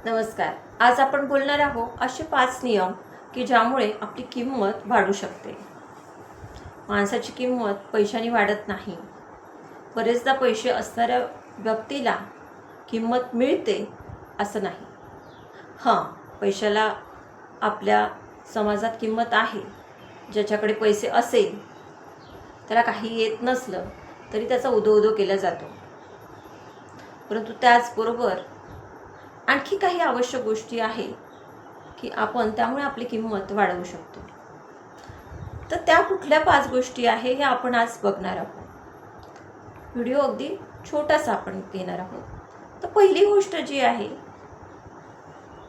नमस्कार. आज आपण बोलणार आहोत असे 5 नियम की ज्यामुळे आपली किंमत वाढू शकते. माणसाची किंमत पैशाने वाढत नाही. बरेचदा पैसे असणाऱ्या व्यक्तीला किंमत मिळते असं नाही. हां, पैशाला आपल्या समाजात किंमत आहे. ज्याच्याकडे पैसे असेल, त्याला काही येत नसलं तरी त्याचा उदो केला जातो. परंतु त्याचबरोबर आणखी काही आवश्यक गोष्टी आहे की आपण त्यामुळे आपली किंमत वाढवू शकतो. तर त्या कुठल्या 5 गोष्टी आहे हे आपण आज बघणार आहोत. व्हिडिओ अगदी छोटासा आपण घेणार आहोत. तर पहिली गोष्ट जी आहे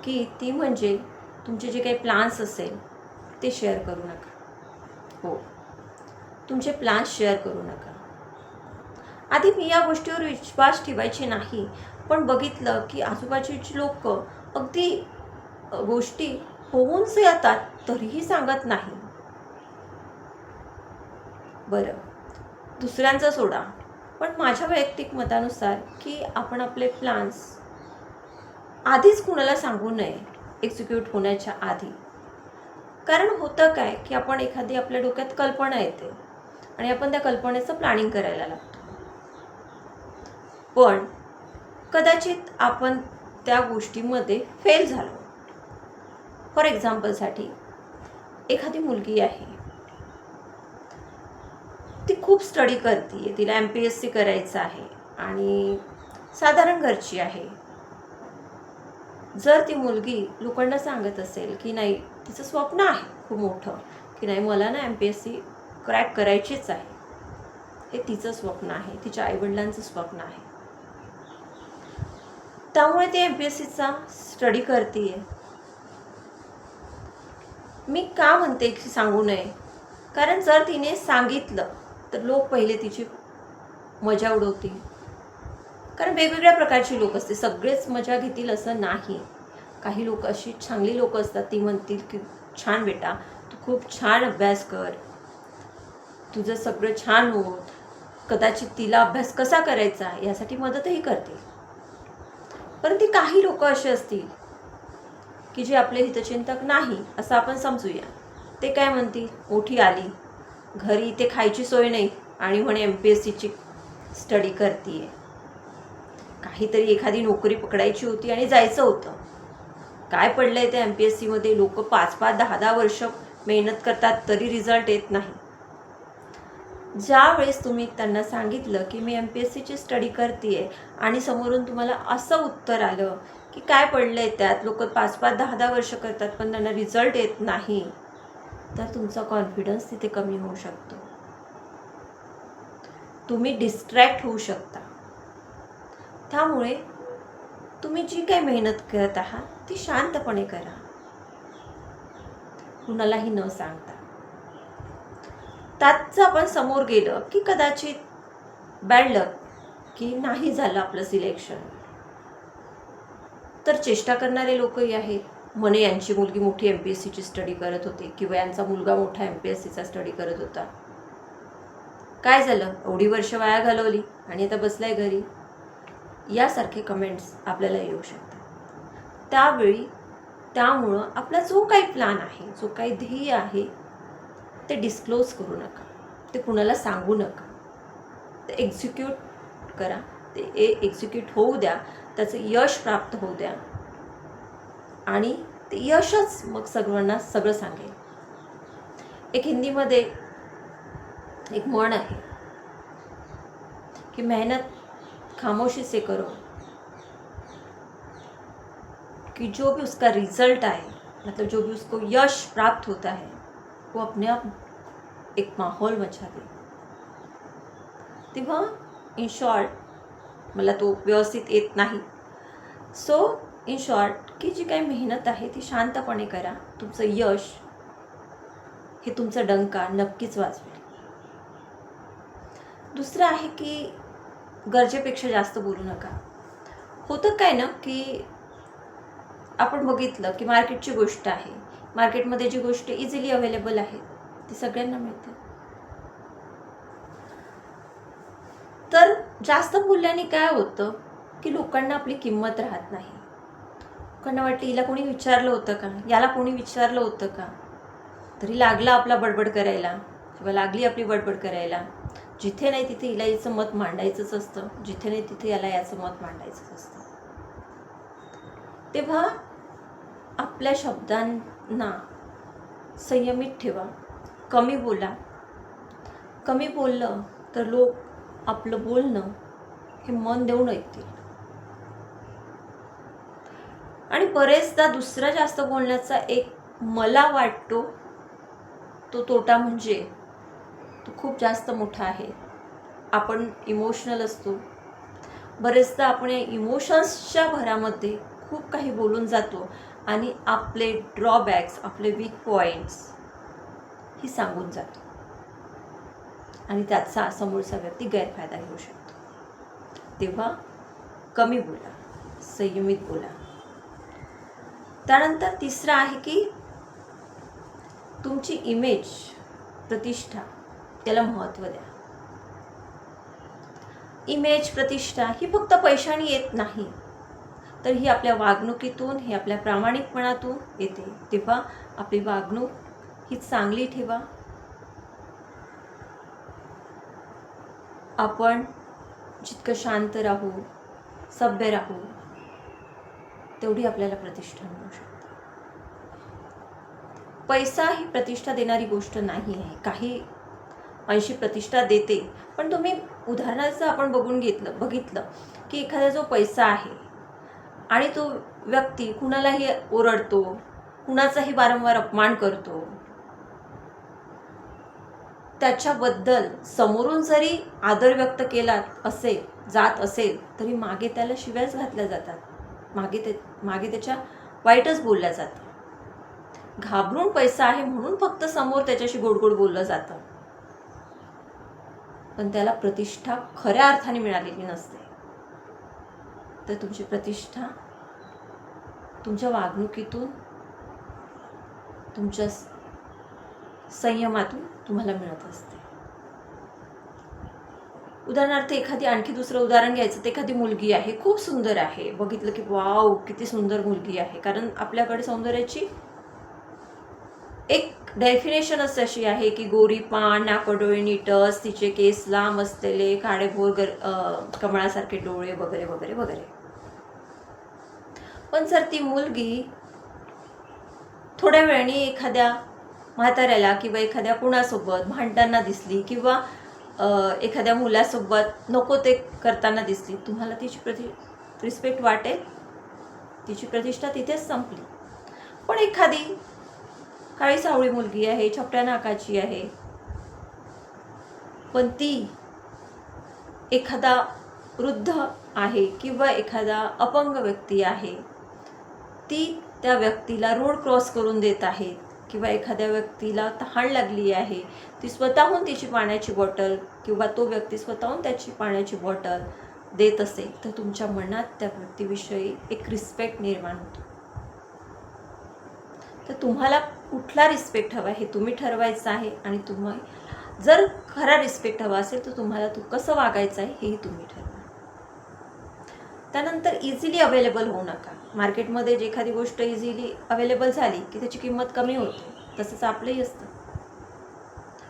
की ती म्हणजे तुमचे जे काही प्लॅन्स असेल ते शेअर करू नका. हो, तुमचे प्लॅन्स शेअर करू नका. आधी मी या गोष्टीवर विश्वास ठेवायचे नाही, पण बघितलं की आजूबाजूची लोक अगदी गोष्टी होऊन जातात तरीही सांगत नाही. बरं, दुसऱ्यांचा सोडा, पण माझ्या वैयक्तिक मतानुसार की आपण आपले प्लॅन्स आधीच कुणाला सांगू नये एक्झिक्यूट होण्याच्या आधी. कारण होतं काय की आपण एखादी आपल्या डोक्यात कल्पना येते आणि आपण त्या कल्पनेचं प्लॅनिंग करायला लागतो, पण कदाचित आपण त्या गोष्टीमध्ये फेल झालो. फॉर एक्झाम्पलसाठी एखादी मुलगी आहे, ती खूप स्टडी करते, तिला MPSC करायचं आहे आणि साधारण घरची आहे. जर ती मुलगी लोकांना सांगत असेल की नाही, तिचं स्वप्न आहे खूप मोठं की नाही, मला ना MPSC क्रॅक करायचीच आहे, हे तिचं स्वप्न आहे, तिच्या आईवडिलांचं स्वप्न आहे, त्यामुळे ती MPSCचा स्टडी करते. मी का म्हणते की सांगू नये? कारण जर तिने सांगितलं तर लोक पहिले तिची मजा उडवतील. कारण वेगवेगळ्या प्रकारची लोक असते, सगळेच मजा घेतील असं नाही. काही लोक अशी चांगली लोक असतात, ती म्हणतील की छान बेटा, तू खूप छान अभ्यास कर, तुझं सगळं छान होत. कदाचित तिला अभ्यास कसा करायचा यासाठी मदतही करतील. परंतु काही लोक असे असतील की जे आपले हितचिंतक नाही असं आपण समजूया. ते काय म्हणतील, मोठी आली घरी, ते खायची सोय नाही आणि म्हणे MPSCची स्टडी करतीये. काहीतरी एखादी नोकरी पकडायची होती आणि जायचं होतं. काय पडलंय त्या MPSCमध्ये, लोक 5-5, 10-10 वर्ष मेहनत करतात तरी रिझल्ट येत नाही. ज्या वेळेस तुम्ही त्यांना सांगितलं की मी MPSCची स्टडी करतीये आणि समोरून तुम्हाला असं उत्तर आलं की काय पडलंय त्यात, लोक 5-5, 10-10 वर्ष करतात पण त्यांना रिझल्ट येत नाही, तर तुमचा कॉन्फिडन्स तिथे कमी होऊ शकतो. तुम्ही डिस्ट्रॅक्ट होऊ शकता. त्यामुळे तुम्ही जी काही मेहनत करत आहात ती शांतपणे करा, कुणालाही न सांगता. त्याच आपण समोर गेलं की कदाचित बॅड लक की नाही झालं आपलं सिलेक्शन, तर चेष्टा करणारे लोकही आहेत. म्हणे यांची मुलगी मोठी MPSCची स्टडी करत होती किंवा यांचा मुलगा मोठा MPSCचा स्टडी करत होता, काय झालं, एवढी वर्ष वाया घालवली आणि आता बसलाय घरी. यासारखे कमेंट्स आपल्याला येऊ शकतात. त्यामुळं आपला जो काही प्लॅन आहे, जो काही ध्येय आहे, ते डिस्क्लोज करू नका, ते कुणाला सांगू नका. ते एक्झिक्यूट करा, ते एक्झिक्यूट होऊ द्या, त्याचं यश प्राप्त होऊ द्या आणि ते यशच मग सर्वांना सगळं सांगेल. एक हिंदीमध्ये एक म्हण आहे की मेहनत खामोशी से करो कि जो भी उसका रिजल्ट आए, मतलब जो भी उसको यश प्राप्त होता है, वो अपने आप एक माहौल मचा दे. तेव्हा इन शॉर्ट, मला तो व्यवस्थित येत नाही, सो इन शॉर्ट की जी काही मेहनत आहे ती शांतपणे करा. तुमचं यश हे तुमचा डंका नक्कीच वाजवेल. दुसरं आहे की गरजेपेक्षा जास्त बोलू नका. होतं काय ना की आपण बघितलं की मार्केटची गोष्ट आहे, मार्केटमध्ये जी गोष्ट इझिली अवेलेबल आहे ती सगळ्यांना मिळते. तर जास्त बोलल्याने काय होतं की लोकांना आपली किंमत राहत नाही. लोकांना वाटतं हिला कोणी विचारलं होतं का, याला कोणी विचारलं होतं का, तरी लागला आपला बडबड करायला किंवा लागली आपली बडबड करायला. जिथे नाही तिथे हिला हिचं मत मांडायचंच असतं, जिथे नाही तिथे याला याचं मत मांडायचंच असतं. तेव्हा आपल्या शब्दांना संयमित ठेवा, कमी बोला. कमी बोललं तर लोक आपलं बोलणं हे मन देऊन ऐकतील. आणि बरेचदा दुसरा जास्त बोलण्याचा एक मला वाटतो तो तोटा म्हणजे तो खूप जास्त मोठा आहे. आपण इमोशनल असतो. बरेचदा आपण या इमोशन्सच्या भरामध्ये खूप काही बोलून जातो आणि आपले ड्रॉबॅक्स, आपले वीक पॉईंट्स ही सांगून जातो आणि त्याचा समोरचा व्यक्ती गैरफायदा घेऊ शकतो. तेव्हा कमी बोला, संयमित बोला. त्यानंतर तिसरं आहे की तुमची इमेज, प्रतिष्ठा त्याला महत्त्व द्या. इमेज, प्रतिष्ठा ही फक्त पैशाने येत नाही, तर ही आपल्या वागणुकीतून, ही आपल्या प्रामाणिकपणातून येते. तेव्हा आपली वागणूक ही चांगली ठेवा. आपण जितकं शांत राहू, सभ्य राहू, तेवढी आपल्याला प्रतिष्ठा मिळू शकते. पैसा ही प्रतिष्ठा देणारी गोष्ट नाही आहे. काही अंशी प्रतिष्ठा देते, पण तुम्ही उदाहरणार्थ आपण बघितलं की एखादा जो पैसा आहे आणि तो व्यक्ती कुणालाही ओरडतो, कुणाचाही वारंवार अपमान करतो, त्याच्याबद्दल समोरून जरी आदर व्यक्त केला जात असेल तरी मागे त्याला शिव्याच घातल्या जातात, मागे त्याच्या वाईटच बोलल्या जातं. घाबरून पैसा आहे म्हणून फक्त समोर त्याच्याशी गोड बोललं जातं, पण त्याला प्रतिष्ठा खऱ्या अर्थाने मिळालेली नसते. तर तुमची प्रतिष्ठा तुमच्या वागणुकीतून, तुमच्या संयमातून तुम्हाला मिळत असते. उदाहरणार्थ आणखी दुसरं उदाहरण घ्यायचं तर एखादी मुलगी आहे, खूप सुंदर आहे, बघितलं की वाव किती सुंदर मुलगी आहे. कारण आपल्याकडे सौंदर्याची एक डेफिनेशन अशी आहे की गोरी पान, नाकडोळे नीटस, तिचे केस लांब असलेले, काळेभोर कमळासारखे डोळे वगैरे वगैरे वगैरे. पण जर ती मुलगी थोड्या वेळाने एखाद्या म्हाताऱ्याला किंवा एखाद्या कुणासोबत भांडताना दिसली किंवा एखाद्या मुलासोबत नको ते करताना दिसली, तुम्हाला तिची रिस्पेक्ट वाटेल, तिची प्रतिष्ठा तिथेच संपली. पण एखादी काळी सावळी मुलगी आहे, छपट्या नाकाची आहे, पण ती एखादा वृद्ध आहे किंवा एखादा अपंग व्यक्ती आहे, ती त्या व्यक्तीला रोड क्रॉस करून देत आहे किंवा एखाद्या व्यक्तीला तहान लागली आहे, ती स्वतःहून तिची पाण्याची बॉटल किंवा तो व्यक्ती स्वतःहून त्याची पाण्याची बॉटल देत असेल, तर तुमच्या मनात त्या व्यक्तीविषयी एक रिस्पेक्ट निर्माण होतो. तर तुम्हाला कुठला रिस्पेक्ट हवा हे तुम्ही ठरवायचं आहे. आणि तुम्ही जर खरा रिस्पेक्ट हवा असेल तर तुम्हाला तो कसं वागायचं आहे हेही तुम्ही ठरवा. त्यानंतर इझिली अवेलेबल होऊ नका. मार्केटमध्ये जे एखादी गोष्ट इझिली अवेलेबल झाली की त्याची किंमत कमी होते. तसंच आपलंही असतं.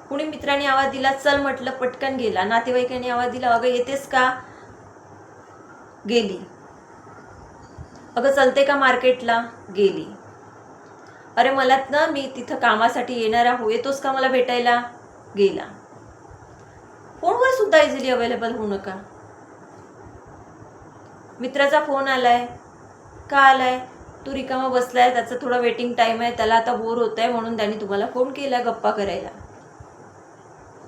कुणी मित्रांनी आवाज दिला, चल म्हटलं, पटकन गेला. नातेवाईकांनी आवाज दिला, अगं येतेस का, गेली. अगं चलते का मार्केटला, गेली. अरे मला ना, मी तिथं कामासाठी येणार आहे, येतोस का मला भेटायला, गेला. फोनवर सुद्धा इझिली अवेलेबल होऊ नका. मित्राचा फोन आलाय, का आलाय, तू रिकामा बसलाय, त्याचा थोडा वेटिंग टाइम आहे, त्याला आता बोर होत आहे म्हणून त्यांनी तुम्हाला फोन केला गप्पा करायला.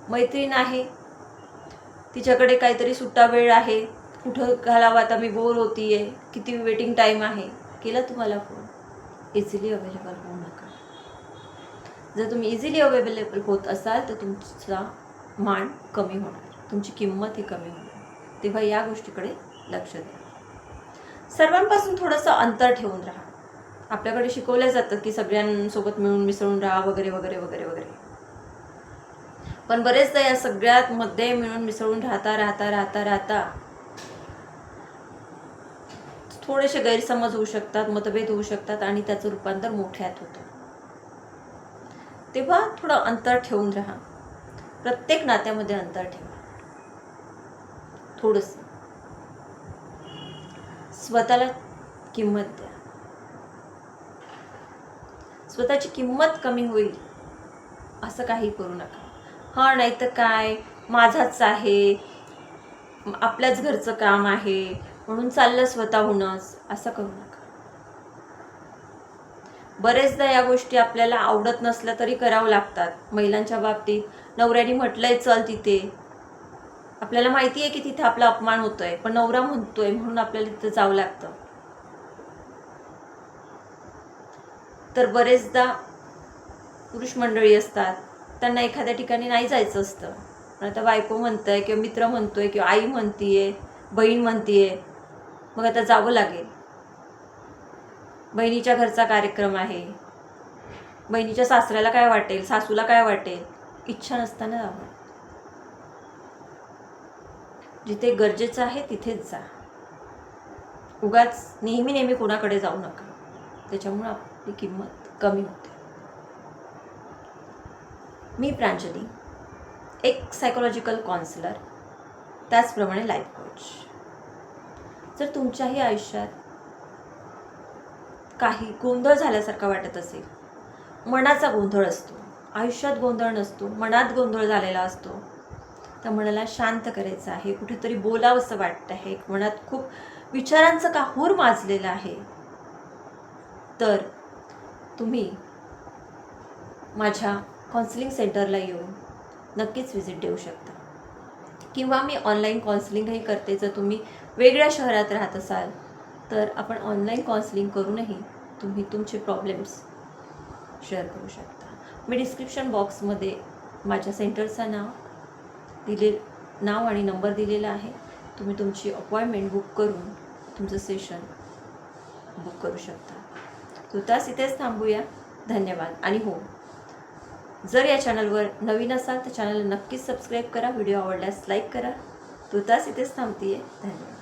मैत्रीण आहे, तिच्याकडे काहीतरी सुट्टा वेळ आहे, कुठं घालावा आता, मी बोर होतीये, किती वेटिंग टाइम आहे, केला तुम्हाला फोन. इझिली अवेलेबल होऊ नका. जर तुम्ही इझिली अवेलेबल होत असाल तर तुमचा मान कमी होणार, तुमची किंमत ही कमी होणार. तेव्हा या गोष्टीकडे लक्ष द्या. सर्वांपासून थोडंसं अंतर ठेवून राहा. आपल्याकडे शिकवलं जातं की सगळ्यांसोबत मिळून मिसळून राहा वगैरे वगैरे वगैरे वगैरे. पण बरेचदा या सगळ्यात मध्ये मिळून मिसळून राहता थोडेसे गैरसमज होऊ शकतात, मतभेद होऊ शकतात आणि त्याचं रूपांतर मोठ्यात होतं. तेव्हा थोडं अंतर ठेवून राहा. प्रत्येक नात्यामध्ये अंतर ठेवा. थोडंसं स्वतःला किंमत द्या. स्वतःची किंमत कमी होईल असं काही करू नका. हा नाही तर काय, माझाच आहे, आपल्याच घरचं काम आहे म्हणून चाललं स्वतःहूनच, असं करू नका. बरेचदा या गोष्टी आपल्याला आवडत नसल्या तरी करावं लागतात. महिलांच्या बाबतीत नवऱ्याने म्हटलंय चल तिथे, आपल्याला माहिती आहे की तिथे आपला अपमान होतोय, पण नवरा म्हणतोय म्हणून आपल्याला तिथे जावं लागतं. तर बरेचदा पुरुष मंडळी असतात, त्यांना एखाद्या ठिकाणी नाही जायचं असतं, पण आता बायको म्हणतंय किंवा मित्र म्हणतोय किंवा आई म्हणतीये, बहीण म्हणतीये, मग आता जावं लागेल. बहिणीच्या घरचा कार्यक्रम आहे, बहिणीच्या सासऱ्याला काय वाटेल, सासूला काय वाटेल, इच्छा नसताना जावं. जिथे गरजेचं आहे तिथेच जा. उगाच नेहमी नेहमी कोणाकडे जाऊ नका, त्याच्यामुळे आपली किंमत कमी होते. मी प्रांजली, एक सायकोलॉजिकल काउन्सिलर, त्याचप्रमाणे लाईफ कोच. जर तुमच्याही आयुष्यात काही गोंधळ झाल्यासारखं वाटत असेल, मनाचा गोंधळ असतो, आयुष्यात गोंधळ नसतो, मनात गोंधळ झालेला असतो, त्या मनाला शांत करायचं आहे, कुठेतरी बोलावंसं वाटतं आहे, मनात खूप विचारांचं काहूर माजलेलं आहे, तर तुम्ही माझ्या काउन्सिलिंग सेंटरला येऊन नक्कीच व्हिजिट देऊ शकता. किंवा मी ऑनलाईन काउन्सिलिंगही करते. जर तुम्ही वेगळ्या शहरात राहत असाल तर आपण ऑनलाईन काउन्सिलिंग करूनही तुम्ही तुमचे प्रॉब्लेम्स शेअर करू शकता. मी डिस्क्रिप्शन बॉक्समध्ये माझ्या सेंटरचं नाव आणि नंबर दिलेला आहे. तुम्ही तुमची अपॉइंटमेंट बुक करून तुमचं सेशन बुक करू शकता. तुर्तास इथेच थांबूया. धन्यवाद. आणि हो, जर या चॅनलवर नवीन असाल तर चॅनलला नक्कीच सबस्क्राईब करा. व्हिडिओ आवडल्यास लाईक करा. तुर्तास इथेच थांबते आहे. धन्यवाद.